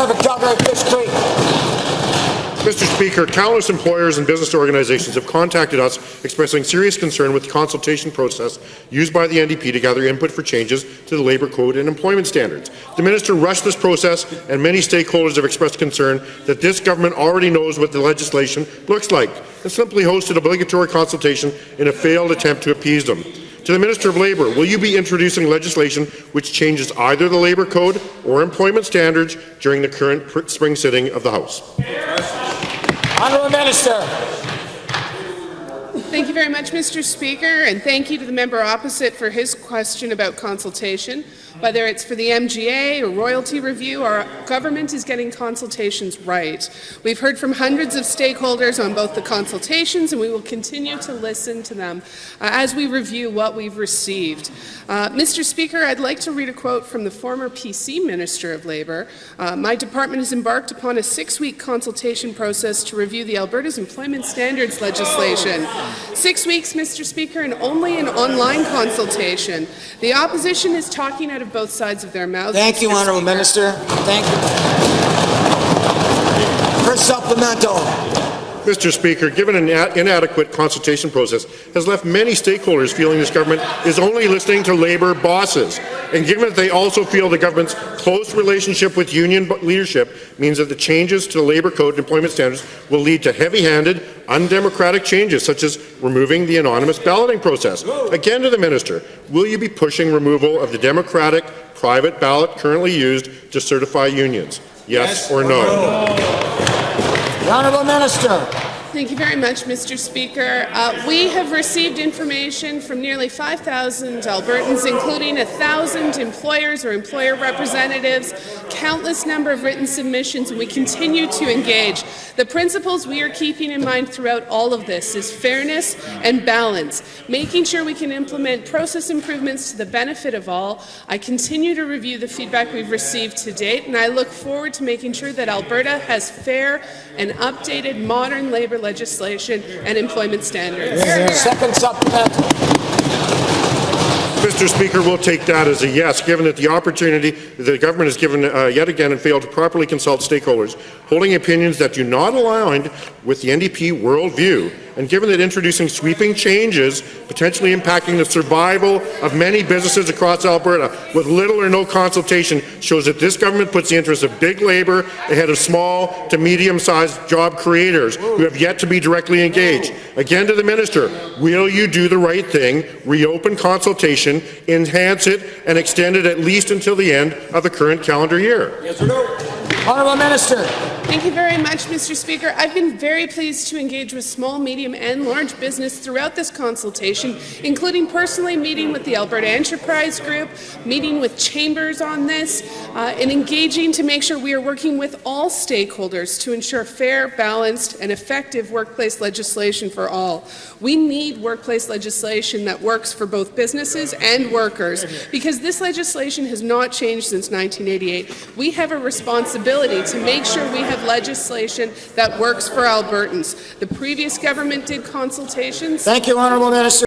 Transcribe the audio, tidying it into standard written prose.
member for Calgary-Fish Creek. Mr. Speaker, countless employers and business organizations have contacted us expressing serious concern with the consultation process used by the NDP to gather input for changes to the labour code and employment standards. The minister rushed this process, and many stakeholders have expressed concern that this government already knows what the legislation looks like and simply hosted obligatory consultation in a failed attempt to appease them. To the Minister of Labour, will you be introducing legislation which changes either the labour code or employment standards during the current spring sitting of the House? Honourable Minister. Thank you very much, Mr. Speaker, and thank you to the member opposite for his question about consultation. Whether it's for the MGA or royalty review, our government is getting consultations right. We've heard from hundreds of stakeholders on both the consultations, and we will continue to listen to them as we review what we've received. Mr. Speaker, I'd like to read a quote from the former PC Minister of Labour. My department has embarked upon a 6-week consultation process to review the Alberta's employment standards legislation. 6 weeks, Mr. Speaker, and only an online consultation. The opposition is talking out of both sides of their mouths. Thank you, Honourable Minister. Thank you. For supplemental. Mr. Speaker, given an inadequate consultation process has left many stakeholders feeling this government is only listening to Labour bosses, and given that they also feel the government's close relationship with union leadership means that the changes to the Labour Code and employment standards will lead to heavy-handed, undemocratic changes, such as removing the anonymous balloting process. Again to the Minister, will you be pushing removal of the democratic private ballot currently used to certify unions? Yes or no? The Honourable Minister. Thank you very much, Mr. Speaker. We have received information from nearly 5,000 Albertans, including 1,000 employers or employer representatives, countless number of written submissions, and we continue to engage. The principles we are keeping in mind throughout all of this is fairness and balance, making sure we can implement process improvements to the benefit of all. I continue to review the feedback we've received to date, and I look forward to making sure that Alberta has fair and updated modern labour legislation and employment standards. Second supplemental. Mr. Speaker, we'll take that as a yes, given that the opportunity the government has given yet again and failed to properly consult stakeholders, holding opinions that do not align with the NDP worldview, and given that introducing sweeping changes potentially impacting the survival of many businesses across Alberta with little or no consultation shows that this government puts the interests of big labour ahead of small to medium-sized job creators who have yet to be directly engaged. Again to the Minister, will you do the right thing, reopen consultation, enhance it, and extend it at least until the end of the current calendar year? Yes or no? Honourable Minister. Thank you very much, Mr. Speaker. I've been very pleased to engage with small, medium and large business throughout this consultation, including personally meeting with the Alberta Enterprise Group, meeting with chambers on this, and engaging to make sure we are working with all stakeholders to ensure fair, balanced and effective workplace legislation for all. We need workplace legislation that works for both businesses and workers, because this legislation has not changed since 1988. We have a responsibility to make sure we have legislation that works for Albertans. The previous government did consultations. Thank you, Honourable Minister.